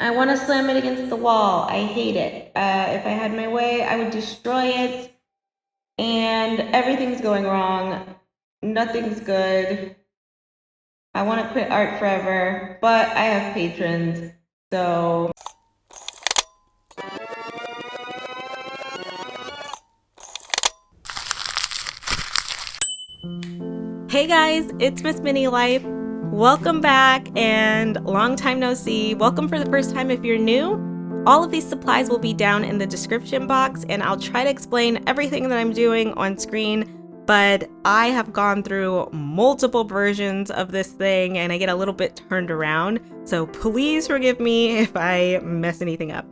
I want to slam it against the wall. I hate it. If I had my way, I would destroy it. And everything's going wrong. Nothing's good. I want to quit art forever, but I have patrons, so... Hey guys, it's Miss Mini Life. Welcome back, and long time no see. Welcome for the first time if you're new. All of these supplies will be down in the description box, and I'll try to explain everything that I'm doing on screen, but I have gone through multiple versions of this thing and I get a little bit turned around, so please forgive me if I mess anything up.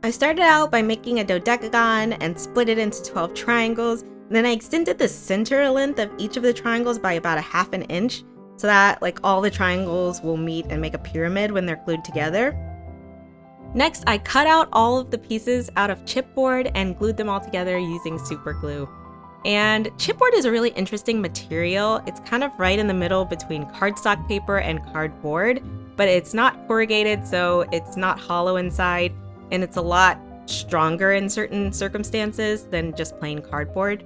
I started out by making a dodecagon and split it into 12 triangles. Then I extended the center length of each of the triangles by about 1/2 inch so that like all the triangles will meet and make a pyramid when they're glued together. Next, I cut out all of the pieces out of chipboard and glued them all together using super glue. And chipboard is a really interesting material. It's kind of right in the middle between cardstock paper and cardboard, but it's not corrugated, so it's not hollow inside, and it's a lot stronger in certain circumstances than just plain cardboard.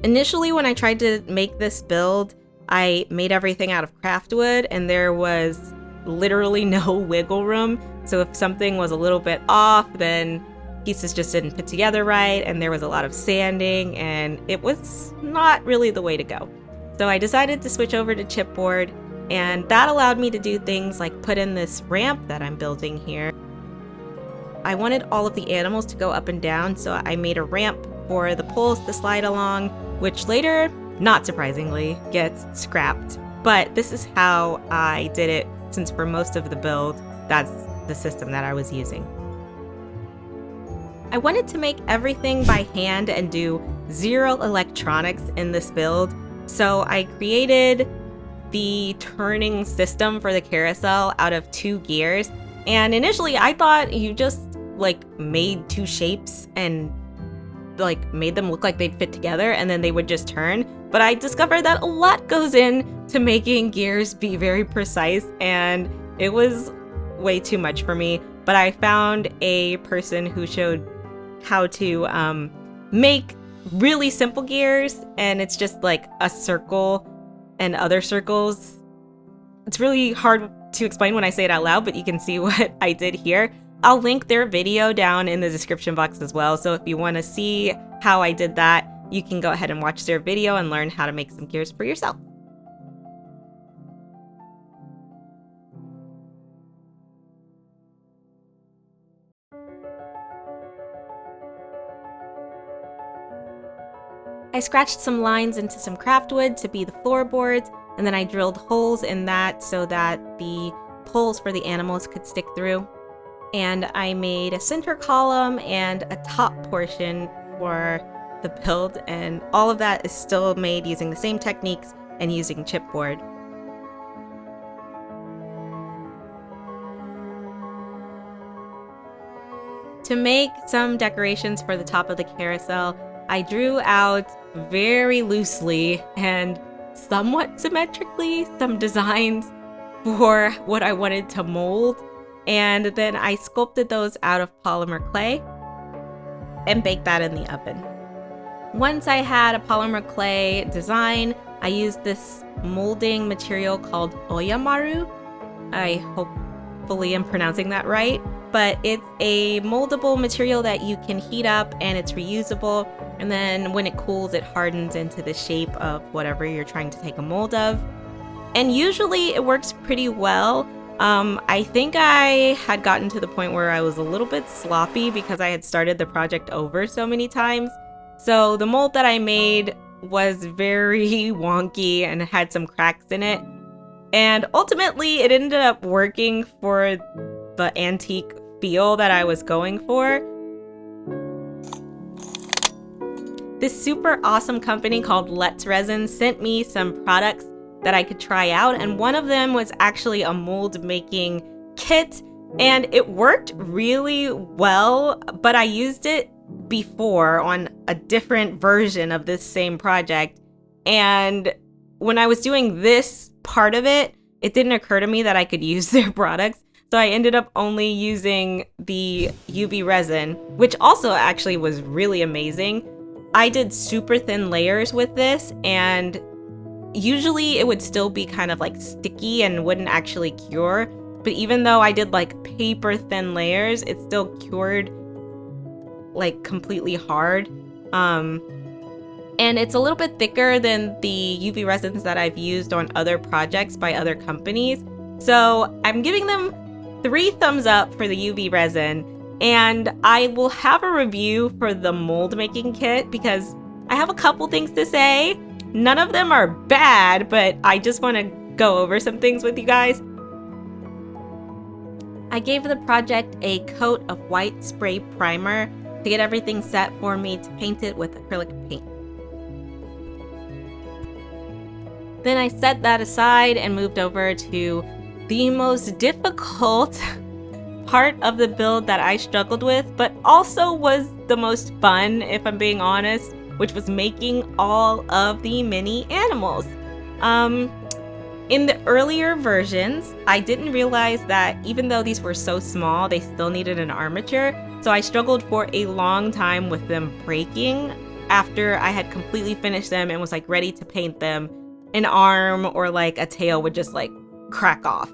Initially, when I tried to make this build, I made everything out of craft wood and there was literally no wiggle room. So if something was a little bit off, then pieces just didn't fit together right, and there was a lot of sanding, and it was not really the way to go. So I decided to switch over to chipboard, and that allowed me to do things like put in this ramp that I'm building here. I wanted all of the animals to go up and down, so I made a ramp for the poles to slide along, which later, not surprisingly, gets scrapped. But this is how I did it, since for most of the build, that's the system that I was using. I wanted to make everything by hand and do zero electronics in this build, so I created the turning system for the carousel out of 2 gears. And initially I thought you just like made 2 shapes and like made them look like they'd fit together and then they would just turn. But I discovered that a lot goes into making gears be very precise, and it was way too much for me. But I found a person who showed how to make really simple gears, and it's just like a circle and other circles. It's really hard to explain when I say it out loud, but you can see what I did here. I'll link their video down in the description box as well, so if you want to see how I did that, you can go ahead and watch their video and learn how to make some gears for yourself. I scratched some lines into some craft wood to be the floorboards, and then I drilled holes in that so that the poles for the animals could stick through. And I made a center column and a top portion for the build, and all of that is still made using the same techniques and using chipboard. To make some decorations for the top of the carousel, I drew out very loosely and somewhat symmetrically some designs for what I wanted to mold, and then I sculpted those out of polymer clay and baked that in the oven. Once I had a polymer clay design, I used this molding material called oyamaru. I hopefully am pronouncing that right, but it's a moldable material that you can heat up and it's reusable, and then when it cools it hardens into the shape of whatever you're trying to take a mold of. And usually it works pretty well. I think I had gotten to the point where I was a little bit sloppy because I had started the project over so many times. So the mold that I made was very wonky and had some cracks in it. And ultimately it ended up working for the antique feel that I was going for. This super awesome company called Resin sent me some products that I could try out, and one of them was actually a mold making kit, and it worked really well, but I used it before on a different version of this same project, and when I was doing this part of it, it didn't occur to me that I could use their products, So I ended up only using the UV resin, which also actually was really amazing. I did super thin layers with this, and usually it would still be kind of like sticky and wouldn't actually cure. But even though I did like paper thin layers, it still cured like completely hard. And it's a little bit thicker than the UV resins that I've used on other projects by other companies. So I'm giving them 3 thumbs up for the UV resin. And I will have a review for the mold making kit because I have a couple things to say. None of them are bad, but I just want to go over some things with you guys. I gave the project a coat of white spray primer to get everything set for me to paint it with acrylic paint. Then I set that aside and moved over to the most difficult part of the build that I struggled with, but also was the most fun, if I'm being honest, which was making all of the mini animals. In the earlier versions, I didn't realize that even though these were so small, they still needed an armature. So I struggled for a long time with them breaking. After I had completely finished them and was like ready to paint them, an arm or like a tail would just like crack off.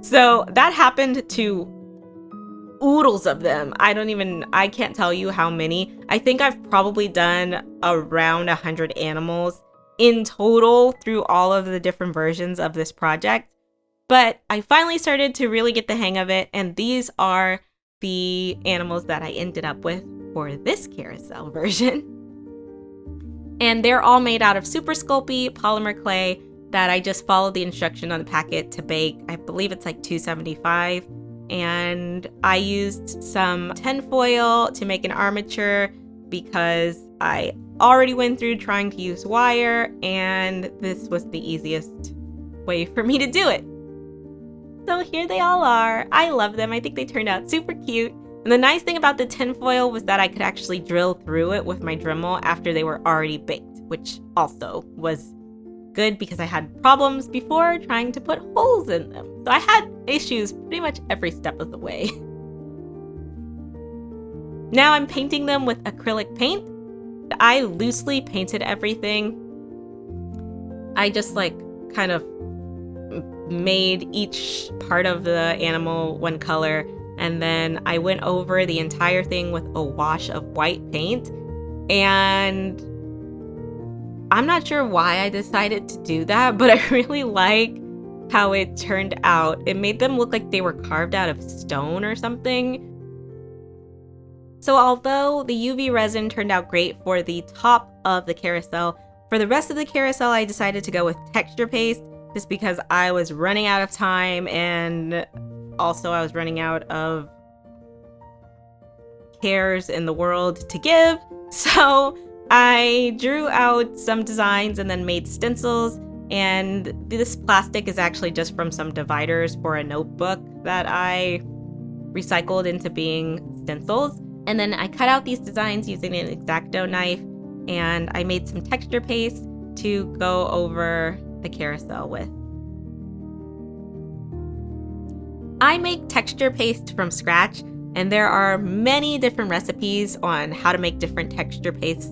So that happened to oodles of them. I can't tell you how many. I think I've probably done around 100 animals in total through all of the different versions of this project. But I finally started to really get the hang of it, and these are the animals that I ended up with for this carousel version. And they're all made out of super Sculpey polymer clay that I just followed the instruction on the packet to bake. I believe it's like 275. And I used some tinfoil to make an armature because I already went through trying to use wire, and this was the easiest way for me to do it. So here they all are. I love them. I think they turned out super cute. And the nice thing about the tinfoil was that I could actually drill through it with my Dremel after they were already baked, which also was good because I had problems before trying to put holes in them. So I had issues pretty much every step of the way. Now I'm painting them with acrylic paint. I loosely painted everything. I just like kind of made each part of the animal one color, and then I went over the entire thing with a wash of white paint. And I'm not sure why I decided to do that, but I really like how it turned out. It made them look like they were carved out of stone or something. So although the UV resin turned out great for the top of the carousel, for the rest of the carousel I decided to go with texture paste just because I was running out of time, and also I was running out of cares in the world to give. So I drew out some designs and then made stencils, and this plastic is actually just from some dividers for a notebook that I recycled into being stencils. And then I cut out these designs using an X-Acto knife, and I made some texture paste to go over the carousel with. I make texture paste from scratch, and there are many different recipes on how to make different texture pastes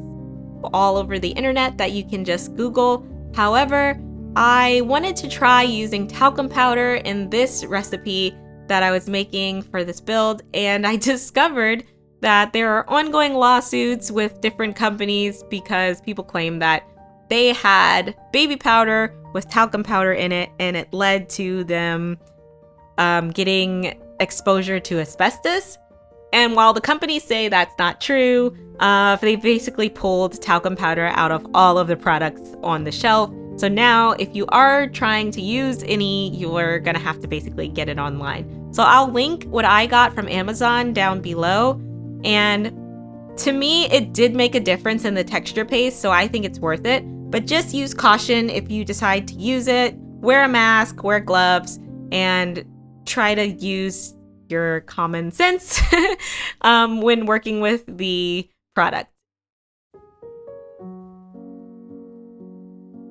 all over the internet that you can just Google. However, I wanted to try using talcum powder in this recipe that I was making for this build, and I discovered that there are ongoing lawsuits with different companies because people claim that they had baby powder with talcum powder in it, and it led to them getting exposure to asbestos. And while the companies say that's not true, they basically pulled talcum powder out of all of the products on the shelf. So now if you are trying to use any, you're gonna have to basically get it online. So I'll link what I got from Amazon down below. And to me, it did make a difference in the texture paste, so I think it's worth it. But just use caution if you decide to use it. Wear a mask, wear gloves, and try to use your common sense when working with the product.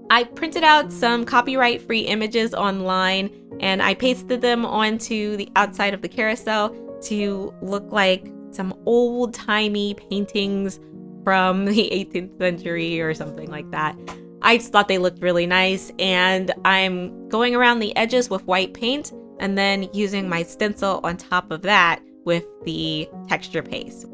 I printed out some copyright-free images online, and I pasted them onto the outside of the carousel to look like some old-timey paintings from the 18th century or something like that. I just thought they looked really nice, and I'm going around the edges with white paint and then using my stencil on top of that with the texture paste.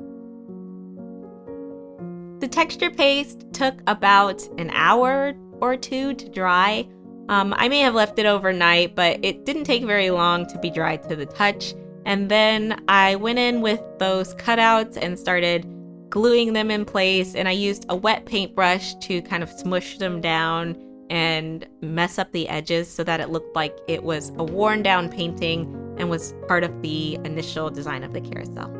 The texture paste took about an hour or two to dry. I may have left it overnight, but it didn't take very long to be dry to the touch. And then I went in with those cutouts and started gluing them in place, and I used a wet paintbrush to kind of smush them down and mess up the edges so that it looked like it was a worn down painting and was part of the initial design of the carousel.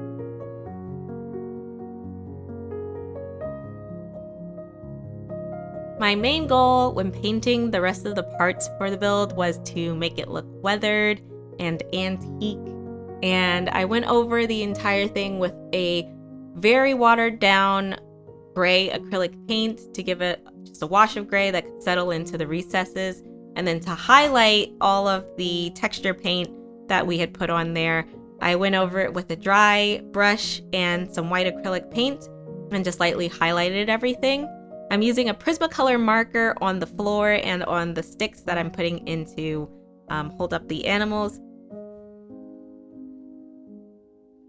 My main goal when painting the rest of the parts for the build was to make it look weathered and antique, and I went over the entire thing with a very watered down gray acrylic paint to give it just a wash of gray that could settle into the recesses, and then to highlight all of the texture paint that we had put on there, I went over it with a dry brush and some white acrylic paint and just lightly highlighted everything. I'm using a Prismacolor marker on the floor and on the sticks that I'm putting in to hold up the animals.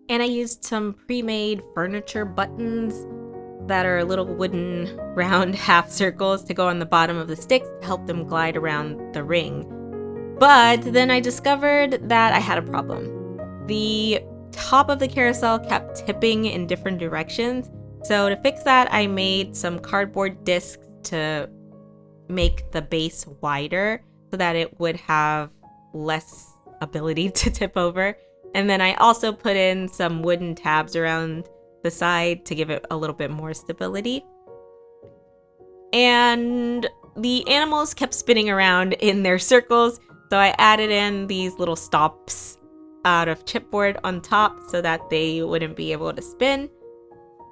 And I used some pre-made furniture buttons that are little wooden round half circles to go on the bottom of the sticks to help them glide around the ring. But then I discovered that I had a problem. The top of the carousel kept tipping in different directions. So to fix that, I made some cardboard discs to make the base wider so that it would have less ability to tip over. And then I also put in some wooden tabs around the side to give it a little bit more stability. And the animals kept spinning around in their circles, so I added in these little stops out of chipboard on top so that they wouldn't be able to spin.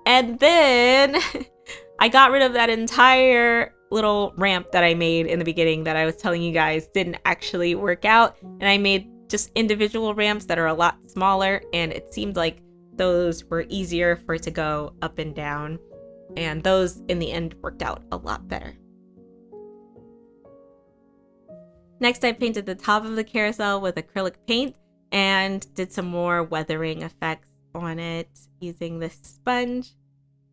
And then I got rid of that entire little ramp that I made in the beginning that I was telling you guys didn't actually work out, and I made just individual ramps that are a lot smaller, and it seemed like those were easier for it to go up and down, and those in the end worked out a lot better. Next, I painted the top of the carousel with acrylic paint and did some more weathering effects on it using this sponge.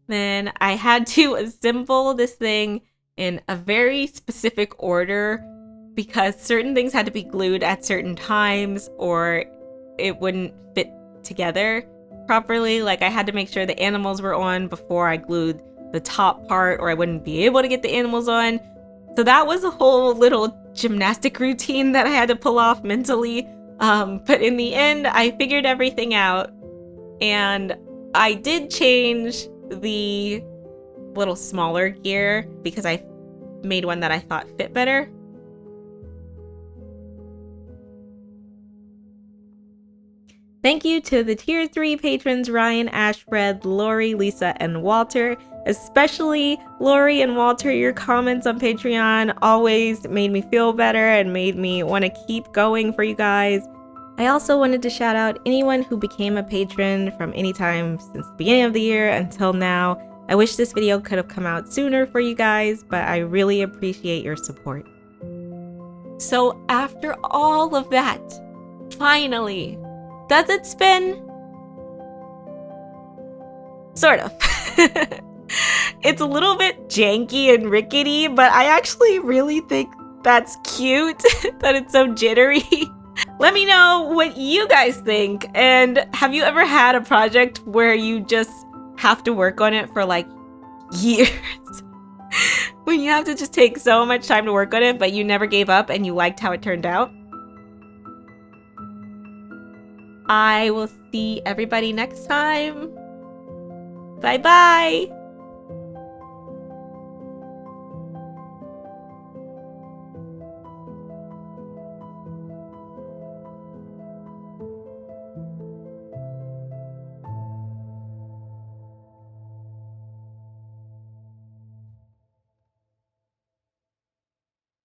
Then I had to assemble this thing in a very specific order because certain things had to be glued at certain times or it wouldn't fit together properly. Like I had to make sure the animals were on before I glued the top part or I wouldn't be able to get the animals on. So that was a whole little gymnastic routine that I had to pull off mentally. But in the end, I figured everything out, and I did change the little smaller gear because I made one that I thought fit better. Thank you to the Tier 3 patrons Ryan, Ashfred, Lori, Lisa, and Walter. Especially Lori and Walter, your comments on Patreon always made me feel better and made me want to keep going for you guys. I also wanted to shout out anyone who became a patron from any time since the beginning of the year until now. I wish this video could have come out sooner for you guys, but I really appreciate your support. So after all of that, finally, does it spin? Sort of. It's a little bit janky and rickety, but I actually really think that's cute that it's so jittery. Let me know what you guys think. And have you ever had a project where you just have to work on it for like years? When you have to just take so much time to work on it, but you never gave up and you liked how it turned out? I will see everybody next time. Bye bye.